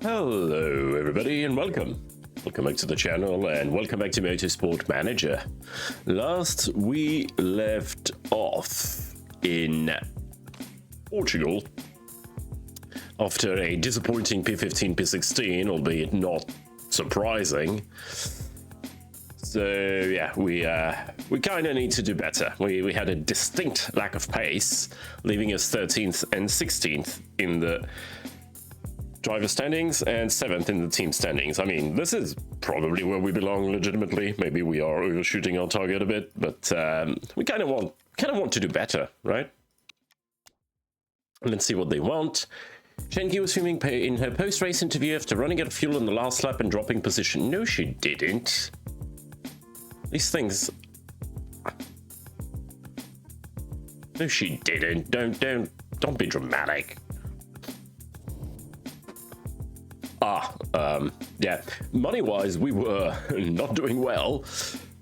Hello everybody and welcome. Welcome back to the channel and welcome back to Motorsport Manager. Last we left off in Portugal after a disappointing P15, P16, albeit not surprising. So yeah, we kind of need to do better. We had a distinct lack of pace, leaving us 13th and 16th in the driver standings and 7th in the team standings. I mean, this is probably where we belong legitimately. Maybe we are overshooting our target a bit, but we kind of want to do better, right? Let's see what they want. Shenki was filming in her post-race interview after running out of fuel on the last lap and dropping position. No, she didn't. These things. No, she didn't. Don't be dramatic. Yeah, money-wise, we were not doing well,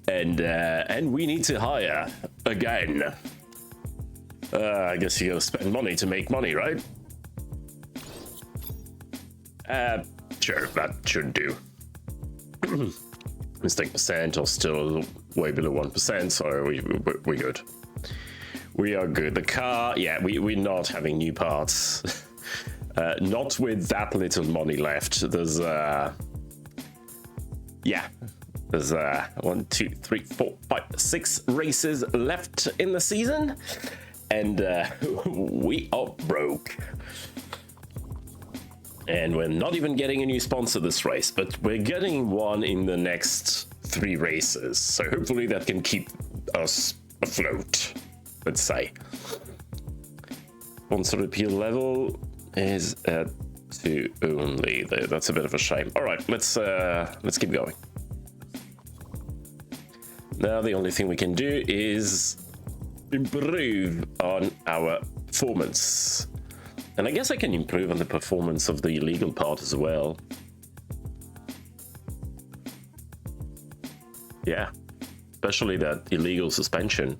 and we need to hire again. I guess you gotta spend money to make money, right? Sure, that should do. Mistake percent are still way below 1%, so we're good. We are good. The car, yeah, we're not having new parts. Not with that little money left. There's yeah, there's 1, 2, 3, 4, 5, 6 races left in the season, and we are broke. And we're not even getting a new sponsor this race, but we're getting one in the next 3 races. So hopefully that can keep us afloat, let's say. Sponsor appeal level is at 2 only. That's a bit of a shame. All right, let's keep going. Now the only thing we can do is improve on our performance, and I guess I can improve on the performance of the illegal part as well. Yeah, especially that illegal suspension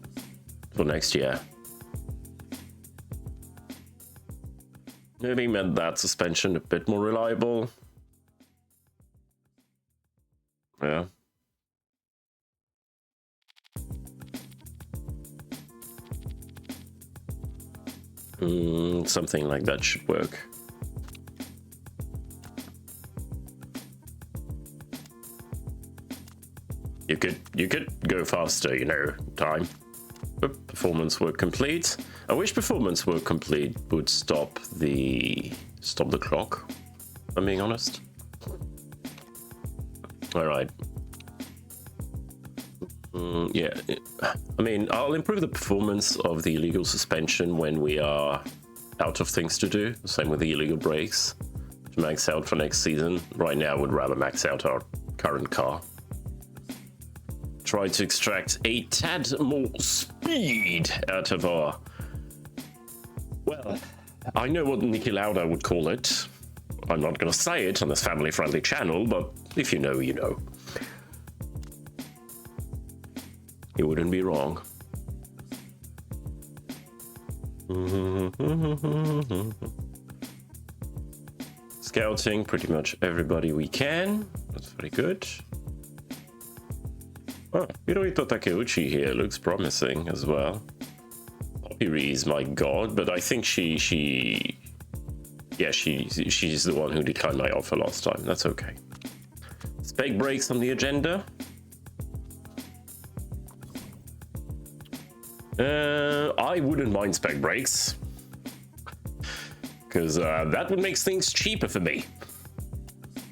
for next year. Maybe meant that suspension a bit more reliable. Yeah. Something like that should work. You could go faster, you know, time. Oop, performance work complete. I wish performance work complete would stop the clock, if I'm being honest. All right. Yeah, I mean, I'll improve the performance of the illegal suspension when we are out of things to do. Same with the illegal brakes to max out for next season. Right now, I would rather max out our current car. Try to extract a tad more speed out of our... Well, I know what Niki Lauda would call it. I'm not going to say it on this family-friendly channel, but if you know, you know. You wouldn't be wrong. Scouting pretty much everybody we can. That's very good. Oh, Hirohito Takeuchi here looks promising as well. Poppy is my god, but I think she's the one who declined my offer last time. That's okay. Spec brakes on the agenda. I wouldn't mind spec brakes, because that would make things cheaper for me.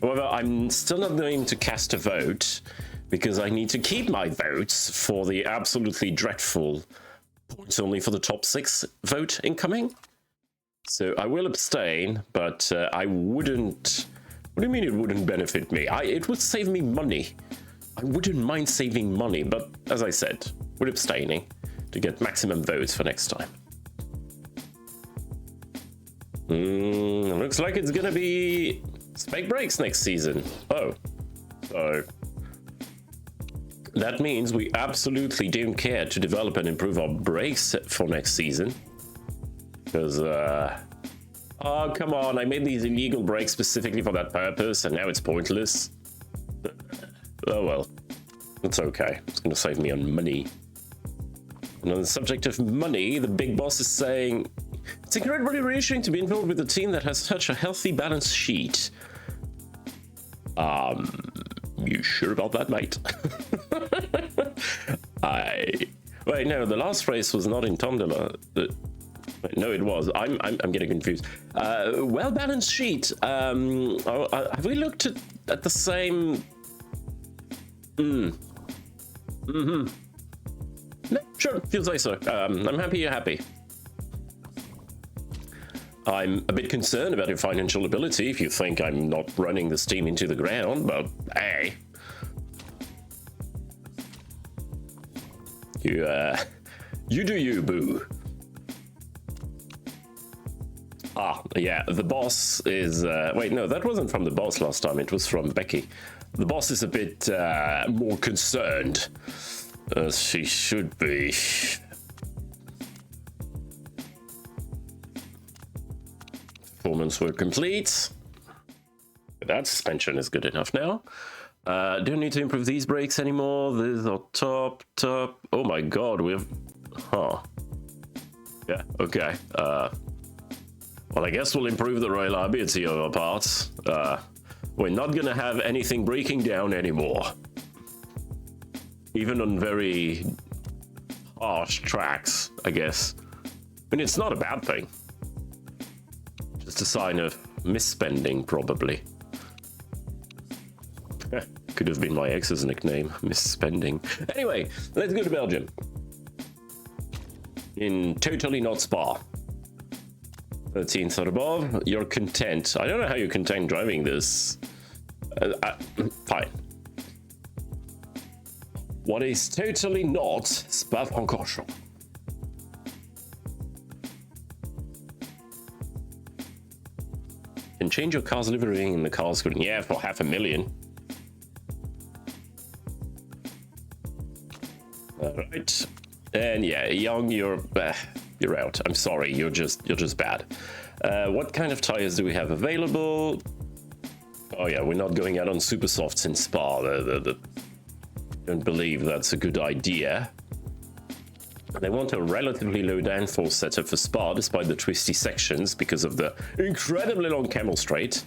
However, I'm still not going to cast a vote, because I need to keep my votes for the absolutely dreadful points only for the top 6 vote incoming. So I will abstain, but I wouldn't... What do you mean it wouldn't benefit me? It would save me money. I wouldn't mind saving money, but as I said, we're abstaining to get maximum votes for next time. Looks like it's gonna be spec brakes next season. Oh, so that means we absolutely don't care to develop and improve our brakes for next season, because Oh, come on. I made these illegal brakes specifically for that purpose, and now it's pointless. Oh, well. It's okay. It's going to save me on money. And on the subject of money, the big boss is saying, it's incredibly reassuring to be involved with a team that has such a healthy balance sheet. You sure about that, mate? Wait, no, the last race was not in Tondela. No, it was. I'm getting confused. Well-balanced sheet. Have we looked at the same... No, sure, if you say so. I'm happy you're happy. I'm a bit concerned about your financial ability if you think I'm not running this team into the ground, but hey. You do you, boo. Ah, yeah, the boss is... wait, no, that wasn't from the boss last time, it was from Becky. The boss is a bit more concerned, as she should be. Performance were complete. That suspension is good enough now. Don't need to improve these brakes anymore. These are top. Oh my god, we have... Huh. Yeah, okay. Well, I guess we'll improve the reliability of our parts. We're not gonna have anything breaking down anymore. Even on very harsh tracks, I guess. I mean, it's not a bad thing. Just a sign of misspending, probably. Could have been my ex's nickname, misspending. Anyway, let's go to Belgium. In totally not Spa. 13th or above, you're content. I don't know how you're content driving this. Fine. What is totally not Spa-Francorchamps? Can change your car's livery in the car screen. Yeah, for $500,000. All right. And yeah, Young, you're out. I'm sorry, you're just bad. What kind of tires do we have available? Oh yeah, we're not going out on super softs in Spa. Don't believe that's a good idea. They want a relatively low downforce setup for Spa, despite the twisty sections, because of the incredibly long camel straight.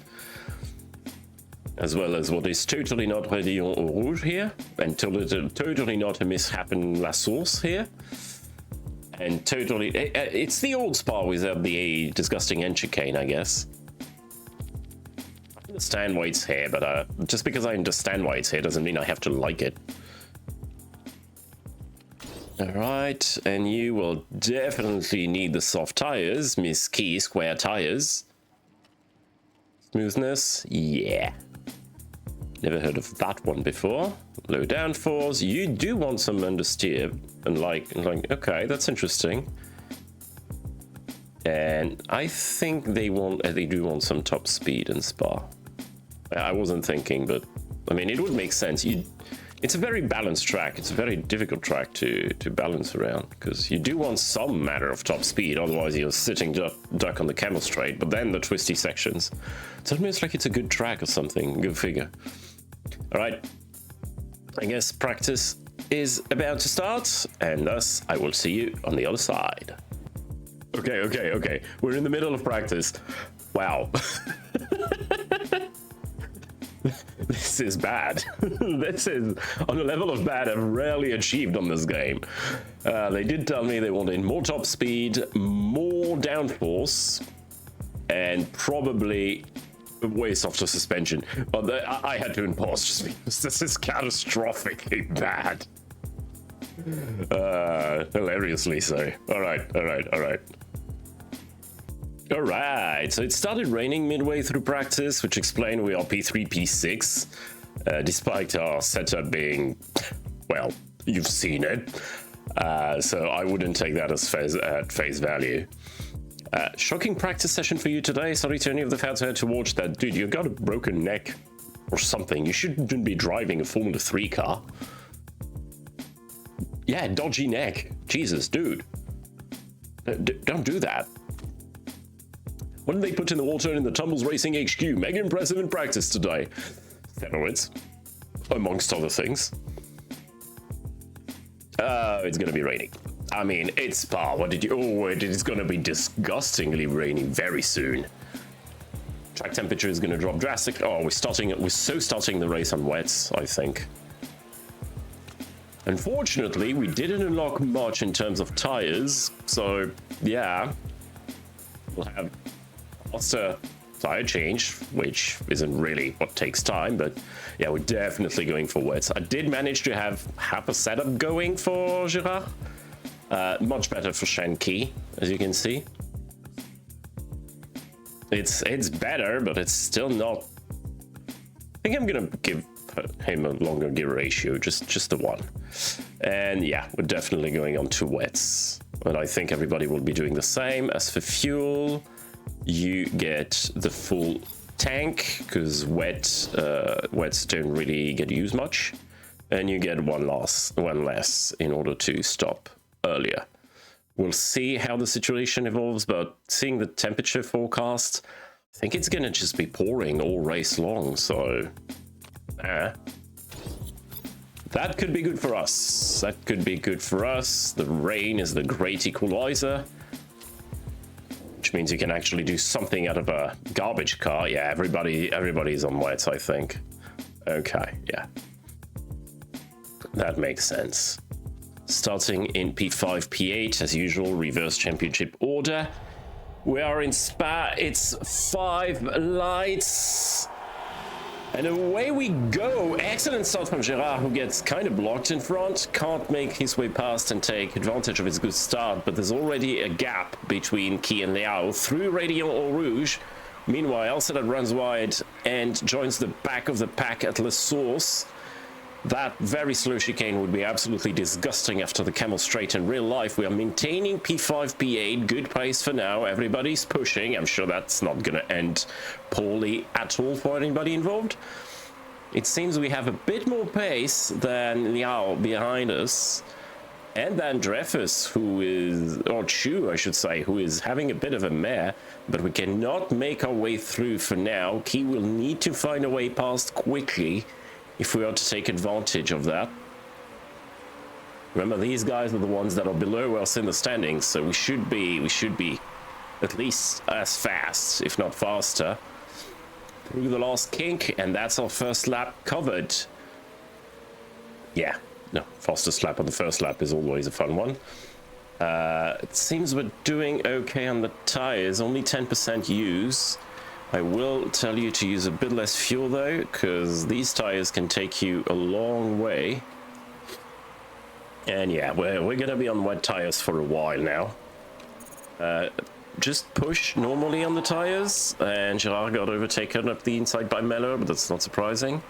As well as what is totally not ready en rouge here, and totally not a mishap in La Source here. And totally... it's the old Spa without the disgusting end chicane, I guess. I understand why it's here, but just because I understand why it's here doesn't mean I have to like it. Alright, and you will definitely need the soft tires, Miss Key square tires. Smoothness, yeah. Never heard of that one before. Low downforce, you do want some understeer, and like, okay, that's interesting. And I think they do want some top speed in Spa. I wasn't thinking, but I mean, it would make sense. It's a very balanced track. It's a very difficult track to balance around, because you do want some matter of top speed, otherwise you're sitting duck on the camel straight, but then the twisty sections. It's almost like it's a good track or something, go figure. Alright, I guess practice is about to start, and thus I will see you on the other side. Okay, we're in the middle of practice. Wow. This is bad. This is on a level of bad I've rarely achieved on this game. They did tell me they wanted more top speed, more downforce, and probably way softer suspension. But I had to impause just because this is catastrophically bad. Hilariously so. Alright. Alright, so it started raining midway through practice, which explained we are P3, P6, despite our setup being, well, you've seen it. So I wouldn't take that as at face value. Shocking practice session for you today. Sorry to any of the fans who had to watch that. Dude, you got a broken neck or something. You shouldn't be driving a Formula 3 car. Yeah, dodgy neck. Jesus, dude. Don't do that. What did they put in the water in the Tumbles Racing HQ? Mega impressive in practice today. Steroids, amongst other things. It's gonna be raining. I mean, it's Spa. What did you... Oh, it's gonna be disgustingly raining very soon. Track temperature is gonna drop drastically. Oh, we're starting the race on wets, I think. Unfortunately, we didn't unlock much in terms of tires, so yeah, we'll have faster tire change, which isn't really what takes time, but yeah, we're definitely going for wets. I did manage to have half a setup going for Girard. Much better for Shanky, as you can see. It's better, but it's still not... I think I'm gonna give him a longer gear ratio, just the one. And yeah, we're definitely going on to wets. And I think everybody will be doing the same. As for fuel, you get the full tank, because wets don't really get used much. And you get one less in order to stop earlier. We'll see how the situation evolves, but seeing the temperature forecast, I think it's gonna just be pouring all race long, so... that could be good for us. That could be good for us. The rain is the great equalizer, which means you can actually do something out of a garbage car. Yeah, everybody's on wets, I think. Okay, yeah. That makes sense. Starting in P5, P8, as usual, reverse championship order. We are in Spa, it's 5 lights. And away we go. Excellent start from Gerard, who gets kind of blocked in front. Can't make his way past and take advantage of his good start, but there's already a gap between Key and Liao through Radiant Eau Rouge. Meanwhile, Sedat runs wide and joins the back of the pack at La Source. That very slow chicane would be absolutely disgusting after the Camel Straight in real life. We are maintaining P5, P8, good pace for now. Everybody's pushing. I'm sure that's not going to end poorly at all for anybody involved. It seems we have a bit more pace than Liao behind us. And then Dreyfus, who is, or Chu, I should say, who is having a bit of a mare. But we cannot make our way through for now. Key will need to find a way past quickly if we are to take advantage of that. Remember, these guys are the ones that are below us in the standings, so we should be at least as fast, if not faster, through the last kink, and that's our first lap covered. Yeah, no, fastest lap on the first lap is always a fun one. It seems we're doing okay on the tires, only 10% use. I will tell you to use a bit less fuel though, because these tires can take you a long way. And yeah, we're gonna be on wet tires for a while now. Just push normally on the tires, and Gerard got overtaken up the inside by Mello, but that's not surprising.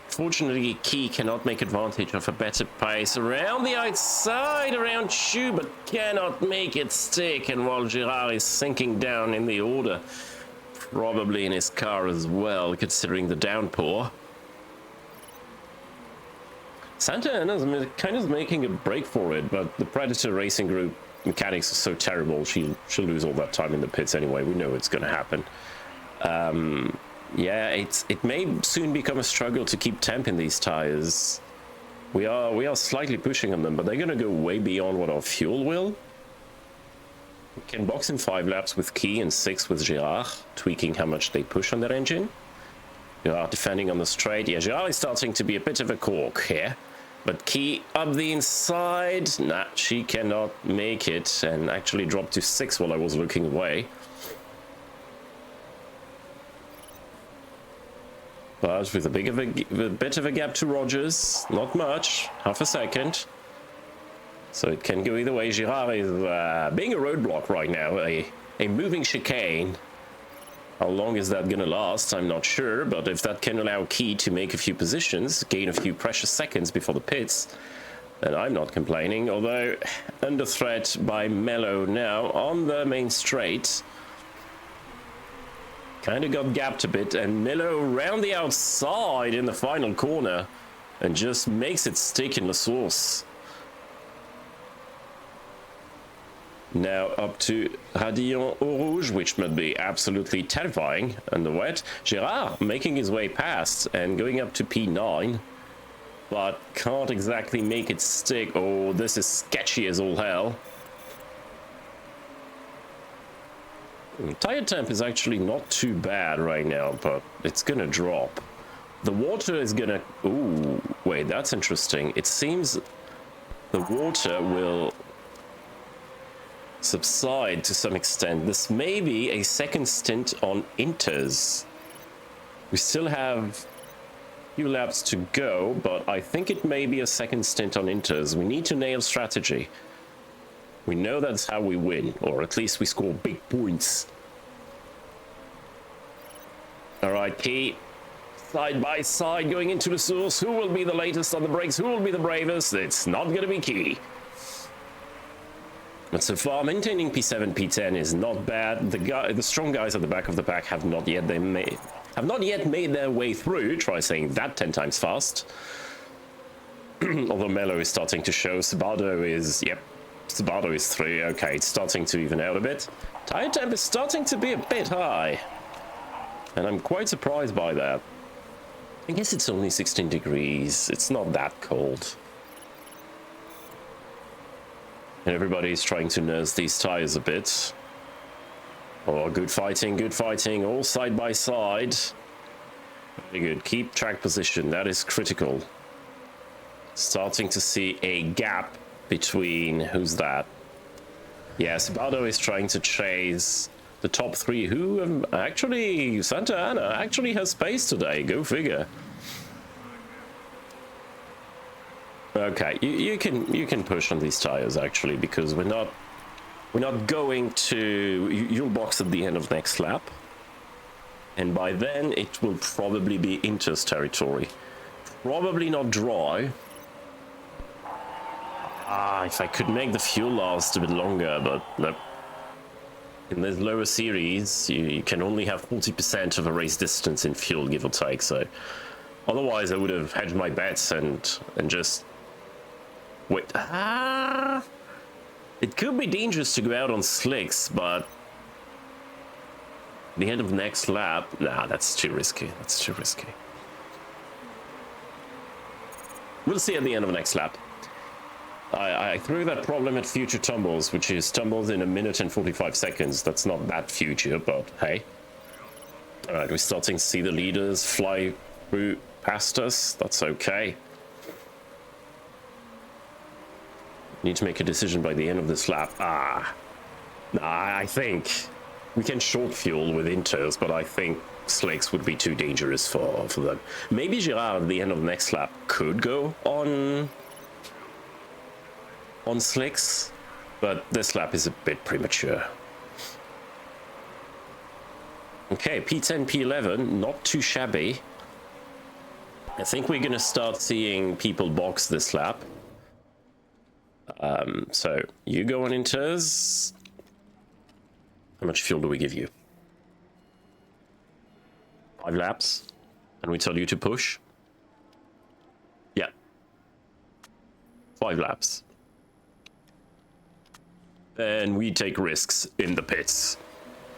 Fortunately, Key cannot make advantage of a better pace around the outside, around Chu, but cannot make it stick, and while Gerard is sinking down in the order, probably in his car as well, considering the downpour. Santa Ana's kind of making a break for it, but the Predator Racing Group mechanics are so terrible, she'll lose all that time in the pits anyway. We know it's going to happen. Yeah, it may soon become a struggle to keep temp in these tires. We are slightly pushing on them, but they're going to go way beyond what our fuel will. We can box in 5 laps with Key and 6 with Gerard, tweaking how much they push on their engine. Gerard defending on the straight. Yeah, Gerard is starting to be a bit of a cork here. But Key up the inside. Nah, she cannot make it and actually dropped to 6 while I was looking away. But with a bit of a gap to Rogers. Not much. Half a second. So it can go either way. Girard is being a roadblock right now, a moving chicane. How long is that gonna last? I'm not sure, but if that can allow Key to make a few positions, gain a few precious seconds before the pits, then I'm not complaining. Although, under threat by Mello now on the main straight. Kind of got gapped a bit, and Mello round the outside in the final corner and just makes it stick in La Source. Now up to Radillon Eau Rouge, which must be absolutely terrifying on the wet. Gerard making his way past and going up to P9, but can't exactly make it stick. Oh, this is sketchy as all hell. Tire temp is actually not too bad right now, but it's gonna drop. The water is gonna... Ooh, wait, that's interesting. It seems the water will subside to some extent. This may be a second stint on inters. We still have a few laps to go, but I think it may be a second stint on inters. We need to nail strategy. We know that's how we win, or at least we score big points. All right, Key. Side by side going into the source. Who will be the latest on the brakes? Who will be the bravest? It's not going to be Key. But so far, maintaining P7, P10 is not bad. The strong guys at the back of the pack have not yet made their way through. Try saying that 10 times fast. Although Mello is starting to show. Sabato is, yep, Sabato is 3. Okay, it's starting to even out a bit. Tire temp is starting to be a bit high. And I'm quite surprised by that. I guess it's only 16 degrees. It's not that cold. And everybody's trying to nurse these tires a bit. Oh, good fighting, all side by side. Very good. Keep track position. That is critical. Starting to see a gap between... Who's that? Yeah, Sabato is trying to chase the top 3, who actually... Santa Ana actually has pace today. Go figure. Okay, you can push on these tires actually, because we're not going to... You'll box at the end of next lap, and by then it will probably be Inter's territory. Probably not dry. If I could make the fuel last a bit longer, but no. In this lower series, you can only have 40% of a race distance in fuel, give or take. So, otherwise, I would have hedged my bets and just wait. It could be dangerous to go out on slicks, but the end of next lap, nah, that's too risky. That's too risky. We'll see at the end of next lap. I threw that problem at future tumbles, which is tumbles in 1 minute and 45 seconds. That's not that future, but hey. All right, we're starting to see the leaders fly through past us. That's okay. Need to make a decision by the end of this lap. I think we can short fuel with inters, but I think slicks would be too dangerous for them. Maybe Gerard at the end of the next lap could go on slicks, but this lap is a bit premature. Okay, P10, P11, not too shabby. I think we're gonna start seeing people box this lap. So you go on inters. How much fuel do we give you? 5 laps, and we tell you to push. Yeah, 5 laps. And we take risks in the pits,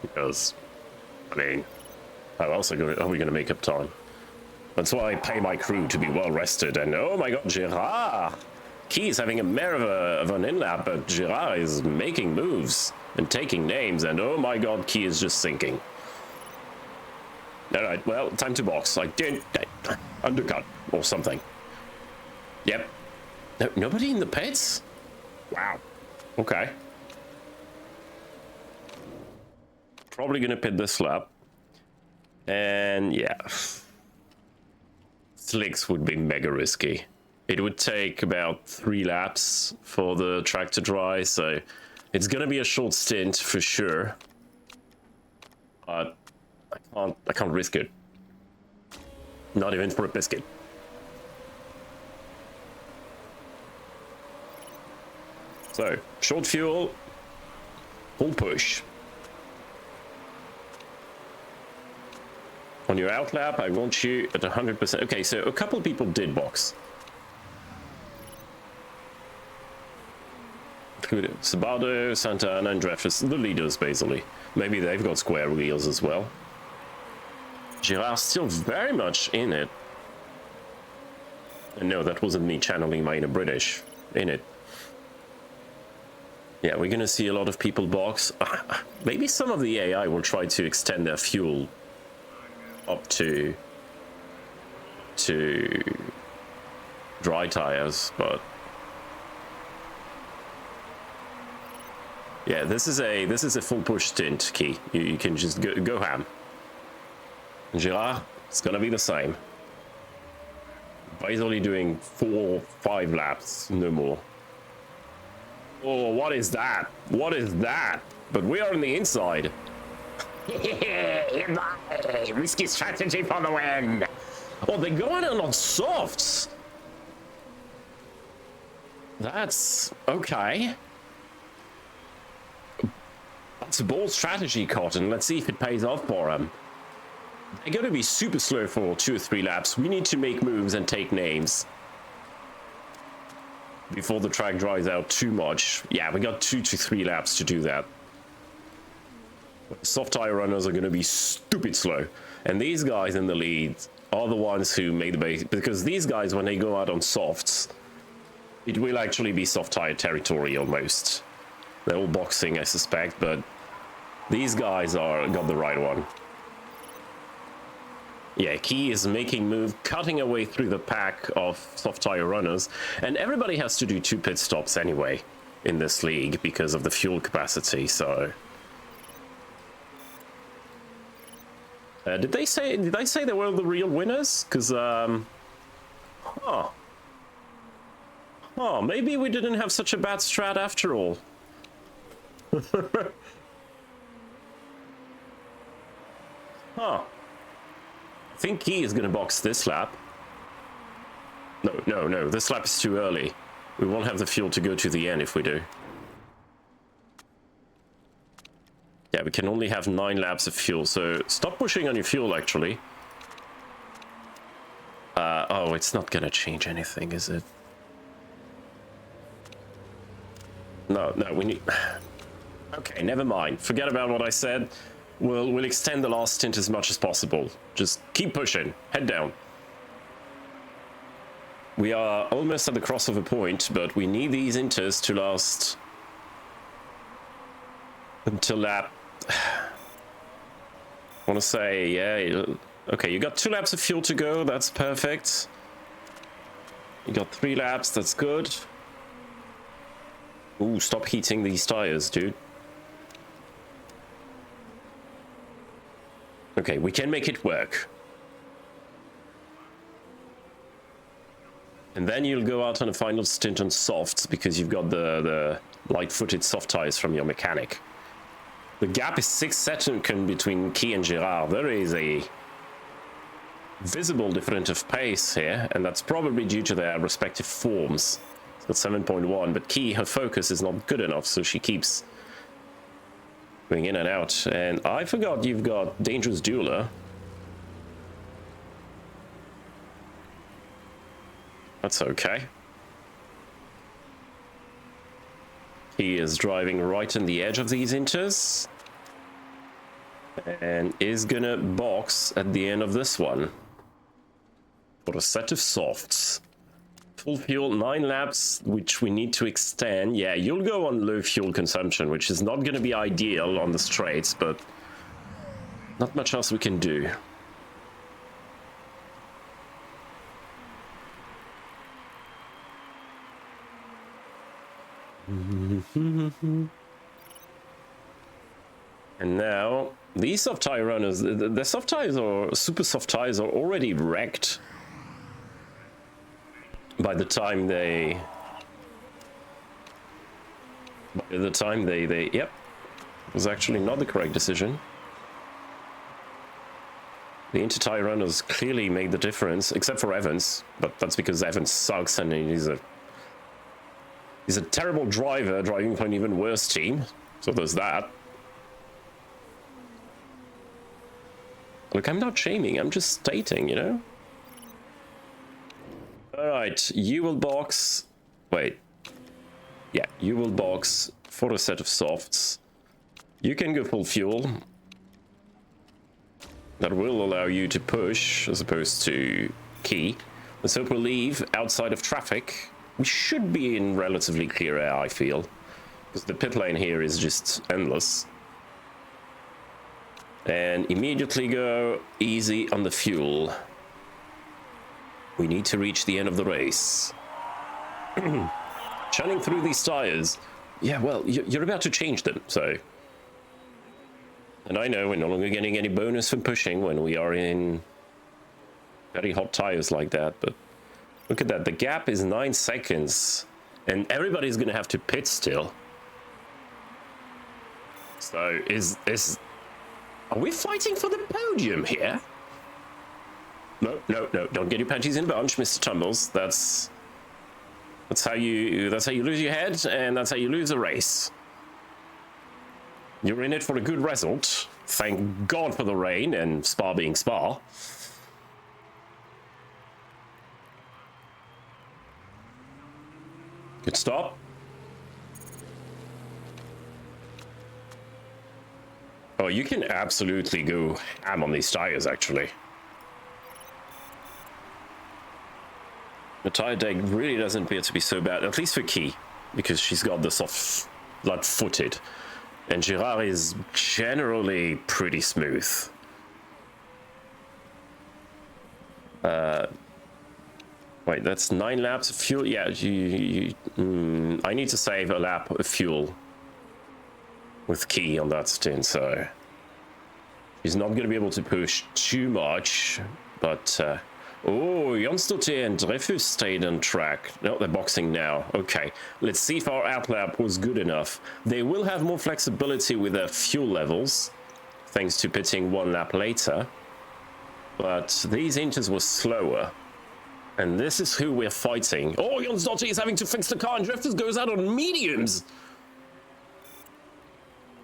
because, I mean, how else are we going to make up time? That's why I pay my crew to be well rested. And oh my god, Gerard! Key's having a mare of an in-lap, but Gerard is making moves and taking names, and oh my god, Key is just sinking. Alright, well, time to box. I didn't... undercut or something. Yep. No, nobody in the pits? Wow. Okay. Probably gonna pit this lap. And yeah. Slicks would be mega risky. It would take about 3 laps for the track to dry, so it's gonna be a short stint for sure. But I can't risk it. Not even for a biscuit. So, short fuel, full push. On your out lap, I want you at 100%. Okay, so a couple people did box. Sabato, Santana, and Dreyfus, the leaders, basically. Maybe they've got square wheels as well. Girard's still very much in it. And no, that wasn't me channeling my inner British. In it. Yeah, we're gonna see a lot of people box. Maybe some of the AI will try to extend their fuel up to dry tires, but yeah, this is a full push stint, Key. You can just go ham. Girard, it's gonna be the same. But he's only doing 4-5 laps, no more. Oh, what is that? What is that? But we are on the inside. Risky strategy for the win. Oh, they go out on softs. That's okay. That's a bold strategy, Cotton. Let's see if it pays off for him. They're going to be super slow for 2 or 3 laps. We need to make moves and take names before the track dries out too much. Yeah, we got 2 to 3 laps to do that. Soft tire runners are going to be stupid slow. And these guys in the lead are the ones who made the base. Because these guys, when they go out on softs, it will actually be soft tire territory almost. They're all boxing, I suspect, but these guys got the right one. Yeah, Key is making move, cutting away through the pack of soft tire runners, and everybody has to do 2 pit stops anyway in this league because of the fuel capacity. So, did they say they were the real winners? Because maybe we didn't have such a bad strat after all. Huh. I think Key is going to box this lap. No, this lap is too early. We won't have the fuel to go to the end if we do. Yeah, we can only have 9 laps of fuel, so stop pushing on your fuel, actually. Oh, it's not going to change anything, is it? No, we need... Okay, never mind. Forget about what I said. We'll extend the last stint as much as possible. Just keep pushing. Head down. We are almost at the crossover point, but we need these inters to last until lap... I want to say, yeah... Okay, you got 2 laps of fuel to go. That's perfect. You got 3 laps. That's good. Ooh, stop heating these tires, dude. Okay, we can make it work. And then you'll go out on a final stint on softs because you've got the light-footed soft tires from your mechanic. The gap is 6 seconds between Key and Girard. There is a visible difference of pace here, and that's probably due to their respective forms. It's got 7.1, but Key, her focus is not good enough, so she keeps going in and out. And I forgot you've got Dangerous Dueler. That's okay. He is driving right on the edge of these inters and is gonna box at the end of this one for a set of softs. Full fuel, 9 laps, which we need to extend. Yeah, you'll go on low fuel consumption, which is not going to be ideal on the straights, but not much else we can do. And now, these soft tire runners, the soft tires or super soft tires are already wrecked by the time they yep, it was actually not the correct decision. The inter-tire runners clearly made the difference, except for Evans, but that's because Evans sucks and he's a terrible driver driving for an even worse team, so there's that. Look, I'm not shaming, I'm just stating, you know? Alright, you will box... Wait. Yeah, you will box for a set of softs. You can go full fuel. That will allow you to push as opposed to key. Let's hope we'll leave outside of traffic. We should be in relatively clear air, I feel, because the pit lane here is just endless. And immediately go easy on the fuel. We need to reach the end of the race. Churning through these tires. Yeah, well, you're about to change them, so... And I know we're no longer getting any bonus for pushing when we are in very hot tires like that, but look at that. The gap is 9 seconds, and everybody's going to have to pit still. So, are we fighting for the podium here? No, don't get your panties in a bunch, Mr. Tumbles. That's how you lose your head, and that's how you lose a race. You're in it for a good result. Thank God for the rain and Spa being Spa. Good stop. Oh, you can absolutely go ham on these tires, actually. The tire deck really doesn't appear to be so bad, at least for Key, because she's got the soft, flat-footed. And Girard is generally pretty smooth. Wait, that's 9 laps of fuel? Yeah, I need to save a lap of fuel with Key on that stint, so... She's not going to be able to push too much, but... Oh, Jonstotti and Dreyfus stayed on track. No, they're boxing now. Okay, let's see if our outlap was good enough. They will have more flexibility with their fuel levels, thanks to pitting 1 lap later. But these inters were slower. And this is who we're fighting. Oh, Jonstotti is having to fix the car, and Dreyfus goes out on mediums.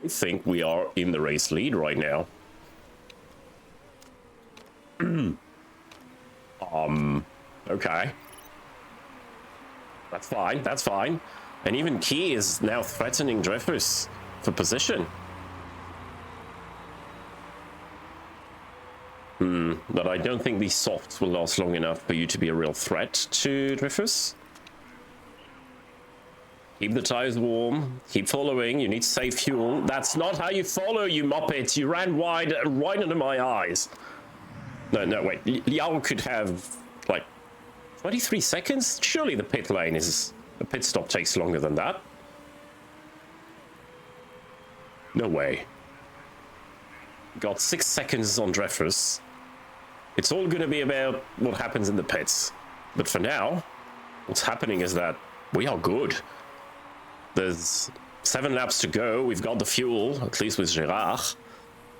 I think we are in the race lead right now. Okay. That's fine. And even Key is now threatening Dreyfus for position. But I don't think these softs will last long enough for you to be a real threat to Dreyfus. Keep the tires warm. Keep following. You need to save fuel. That's not how you follow, you muppet. You ran wide right under my eyes. No, wait. Liao could have, like, 23 seconds? Surely the pit lane is... The pit stop takes longer than that. No way. Got 6 seconds on Dreyfus. It's all going to be about what happens in the pits. But for now, what's happening is that we are good. There's 7 laps to go. We've got the fuel, at least with Girard.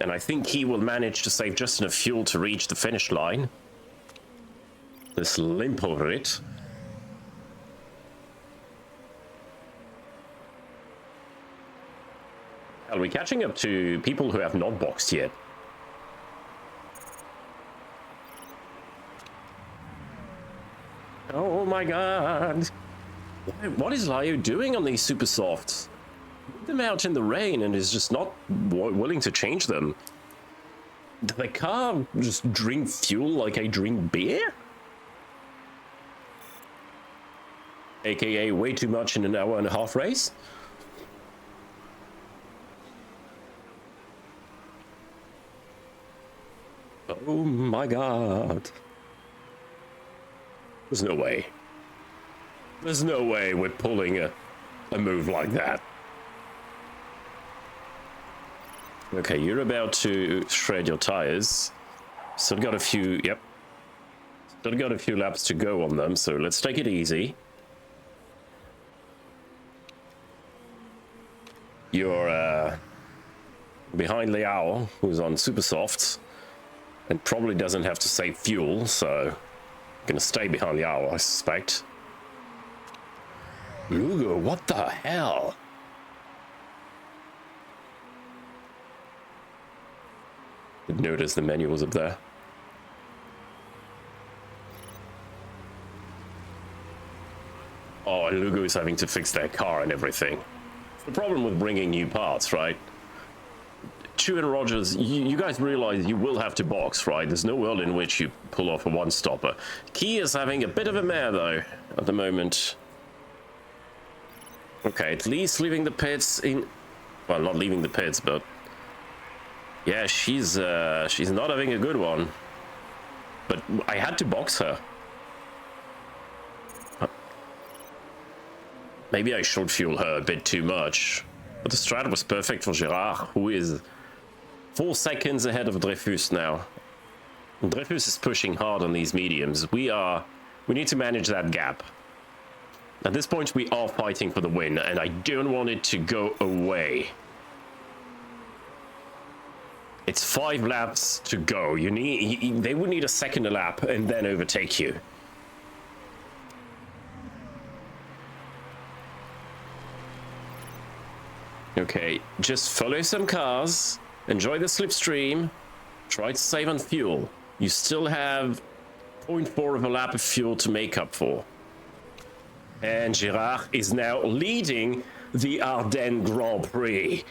And I think he will manage to save just enough fuel to reach the finish line. Let's limp over it. Are we catching up to people who have not boxed yet? Oh my god. What is Liu doing on these super softs? Put them out in the rain and is just not willing to change them. Did the car just drink fuel like I drink beer? AKA way too much in an hour and a half race? Oh my god. There's no way. There's no way we're pulling a move like that. Okay, you're about to shred your tires. Still got a few, yep. Still got a few laps to go on them, so let's take it easy. You're behind Liao, who's on super softs, and probably doesn't have to save fuel, so gonna stay behind Liao, I suspect. Lugo, what the hell? Didn't notice the menu was up there. Oh, and Lugo is having to fix their car and everything. The problem with bringing new parts, right? Chu and Rogers, you guys realize you will have to box, right? There's no world in which you pull off a one-stopper. Key is having a bit of a mare, though, at the moment. Okay, at least leaving the pits in... Well, not leaving the pits, but... Yeah, she's not having a good one. But I had to box her. Maybe I should fuel her a bit too much. But the strat was perfect for Gerard, who is 4 seconds ahead of Dreyfus now. Dreyfus is pushing hard on these mediums. We need to manage that gap. At this point, we are fighting for the win, and I don't want it to go away. It's 5 laps to go. They would need a second lap and then overtake you. Okay, just follow some cars, enjoy the slipstream, try to save on fuel. You still have 0.4 of a lap of fuel to make up for. And Gerard is now leading the Ardennes Grand Prix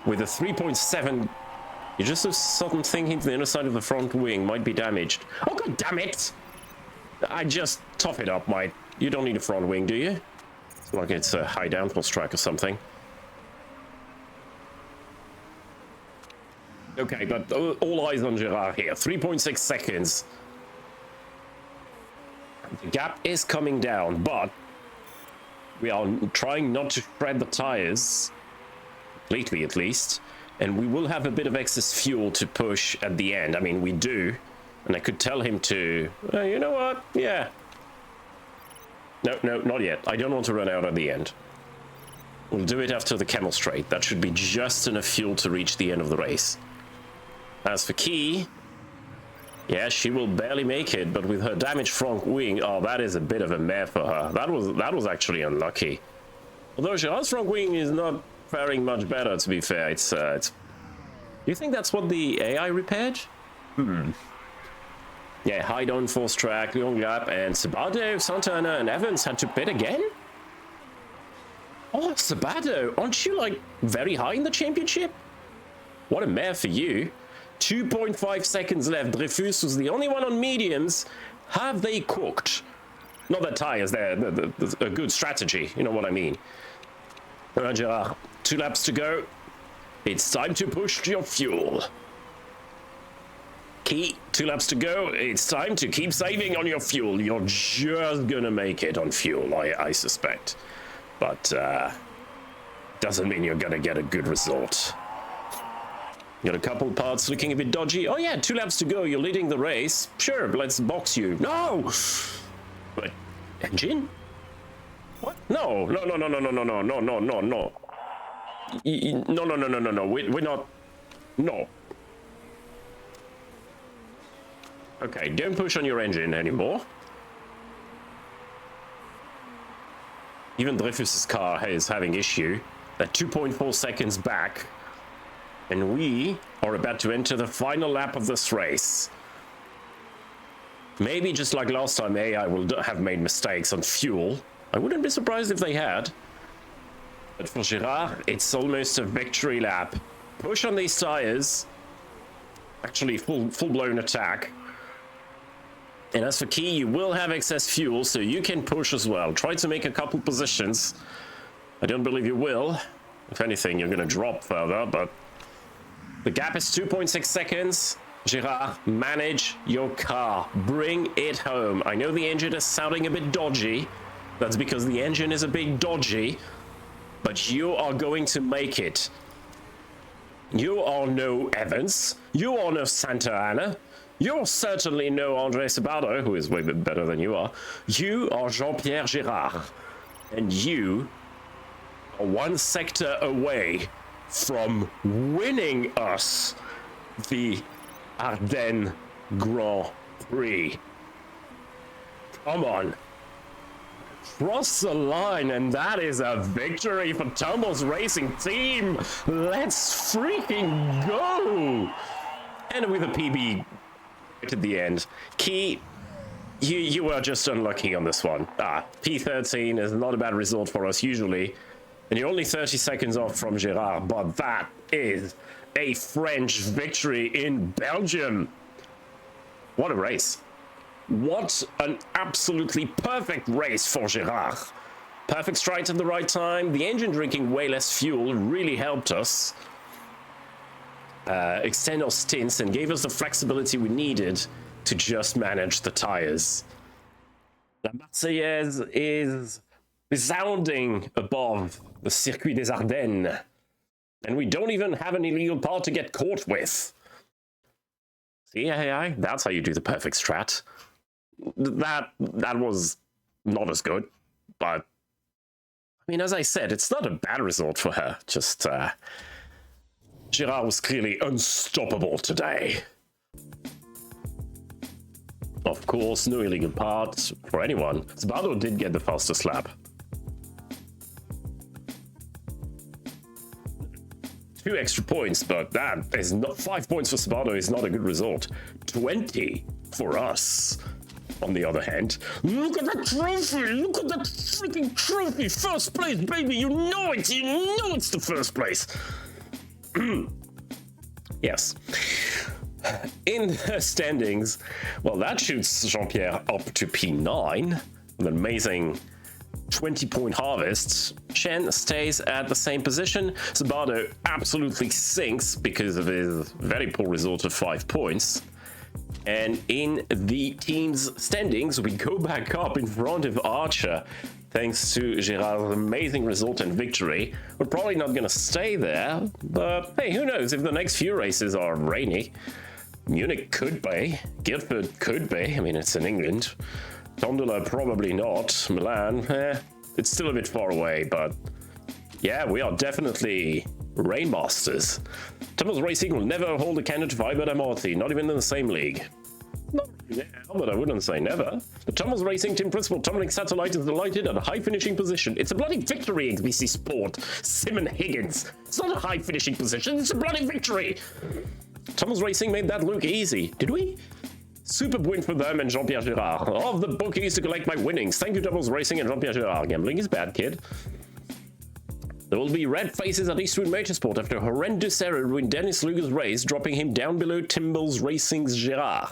with a 3.7. You just have something thinking the inner side of the front wing might be damaged. Oh, god damn it! I just tough it up, mate. You don't need a front wing, do you? It's like it's a high downforce track or something. Okay, but all eyes on Gerard here. 3.6 seconds. The gap is coming down, but we are trying not to shred the tires, completely at least, and we will have a bit of excess fuel to push at the end. I mean, we do, and I could tell him to, you know what, yeah. No, not yet. I don't want to run out at the end. We'll do it after the camel straight. That should be just enough fuel to reach the end of the race. As for Key, yeah, she will barely make it, but with her damaged front wing, oh, that is a bit of a mare for her. That was actually unlucky. Although Gerard's front wing is not faring much better, to be fair. It's you think that's what the AI repaired? Yeah, high downforce track, long lap, and Sabato, Santana, and Evans had to pit again? Oh, Sabato, aren't you, like, very high in the championship? What a mare for you. 2.5 seconds left. Dreyfus was the only one on mediums. Have they cooked? Not that tires, they're a good strategy. You know what I mean. All right, Gerard, 2 laps to go. It's time to push your fuel. Key, 2 laps to go. It's time to keep saving on your fuel. You're just gonna make it on fuel, I suspect. But, doesn't mean you're gonna get a good result. Got a couple parts looking a bit dodgy. Oh yeah, 2 laps to go. You're leading the race. Sure, let's box you. No! But engine? What? No. No. No. We're not. No. Okay, don't push on your engine anymore. Even Dreyfus's car is having issue. They're 2.4 seconds back. And we are about to enter the final lap of this race. Maybe just like last time, AI will have made mistakes on fuel. I wouldn't be surprised if they had. But for Gerard, it's almost a victory lap. Push on these tires. Actually, full-blown attack. And as for Key, you will have excess fuel, so you can push as well. Try to make a couple positions. I don't believe you will. If anything, you're going to drop further, but... The gap is 2.6 seconds. Gerard, manage your car. Bring it home. I know the engine is sounding a bit dodgy. That's because the engine is a bit dodgy. But you are going to make it. You are no Evans. You are no Santa Ana. You're certainly no Andre Sabato, who is way bit better than you are. You are Jean-Pierre Girard. And you are 1 sector away from winning us the Ardennes Grand Prix. Come on. Cross the line, and that is a victory for Tumbles Racing Team. Let's freaking go. And with a PB at the end. Key, You were just unlucky on this one. P13 is not a bad result for us usually. And you're only 30 seconds off from Gerard, but that is a French victory in Belgium. What a race. What an absolutely perfect race for Gerard. Perfect stride at the right time. The engine drinking way less fuel really helped us extend our stints and gave us the flexibility we needed to just manage the tires. La Marseillaise is resounding above the Circuit des Ardennes, and we don't even have an illegal part to get caught with. See, AI, that's how you do the perfect strat. That was not as good, but I mean, as I said, it's not a bad result for her. Just Gerard was clearly unstoppable today. Of course, no illegal parts for anyone. Sbardo did get the fastest lap. 2 extra points, but that is not 5 points for Sbardo is not a good result. 20 for us. On the other hand, look at that trophy! Look at that freaking trophy! First place, baby! You know it! You know it's the first place! Yes. In the standings, well, that shoots Jean-Pierre up to P9. An amazing 20-point harvest. Chen stays at the same position. Sbardo absolutely sinks because of his very poor result of 5 points. And in the team's standings, we go back up in front of Archer, thanks to Gerard's amazing result and victory. We're probably not going to stay there, but hey, who knows if the next few races are rainy. Munich could be, Guildford could be, I mean, it's in England. Gondola, probably not. Milan, it's still a bit far away, but yeah, we are definitely Rainmasters. Thomas Racing will never hold a candidate to Vibert Amorti, not even in the same league. Not now, but I wouldn't say never. The Thomas Racing team principal Dominic Satellite is delighted at a high finishing position. It's a bloody victory, XBC Sport. Simon Higgins. It's not a high finishing position, it's a bloody victory. Thomas Racing made that look easy. Did we? Superb win for them and Jean-Pierre Girard. Of the bookies to collect my winnings. Thank you, Thomas Racing and Jean-Pierre Girard. Gambling is bad, kid. There will be red faces at Eastwood Motorsport after a horrendous error ruined Dennis Luger's race, dropping him down below Timbal's Racing's Girard.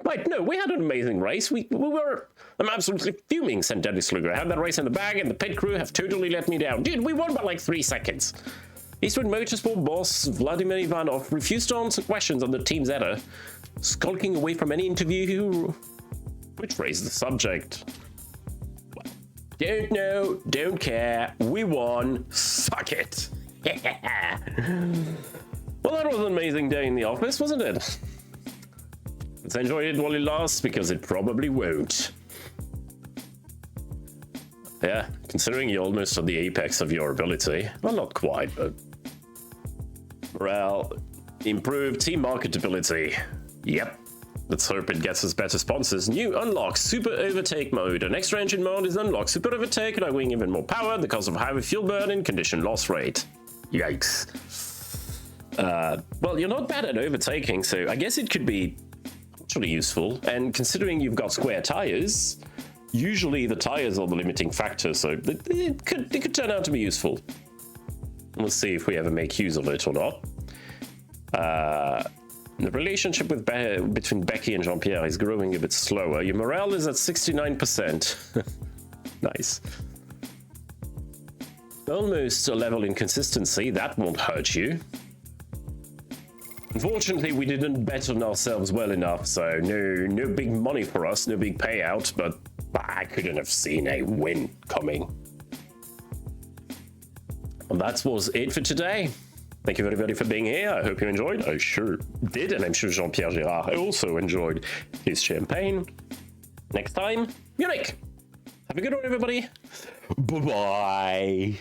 Wait, no, we had an amazing race. I'm absolutely fuming, said Dennis Luger. I had that race in the bag and the pit crew have totally let me down. Dude, we won by like 3 seconds. Eastwood Motorsport boss Vladimir Ivanov refused to answer questions on the team's error, skulking away from any interview which raised the subject. Don't know, don't care, we won, suck it. Well, that was an amazing day in the office, wasn't it? Let's enjoy it while it lasts, because it probably won't. Yeah, considering you're almost at the apex of your ability. Well, not quite, but... Morale, improved team marketability. Yep. Let's hope it gets us better sponsors. New unlock, Super Overtake mode. An extra engine mode is unlocked. Super Overtake, allowing even more power, the cost of higher fuel burn, and condition loss rate. Yikes. Well, you're not bad at overtaking, so I guess it could be actually useful. And considering you've got square tires, usually the tires are the limiting factor, so it could turn out to be useful. We'll see if we ever make use of it or not. The relationship between Becky and Jean-Pierre is growing a bit slower. Your morale is at 69%. Nice. Almost a level in consistency, that won't hurt you. Unfortunately, we didn't bet on ourselves well enough, so no big money for us, no big payout, but I couldn't have seen a win coming. And that was it for today. Thank you everybody for being here. I hope you enjoyed. I sure did, and I'm sure Jean-Pierre Girard also enjoyed his champagne. Next time, Munich. Have a good one, everybody. Bye-bye.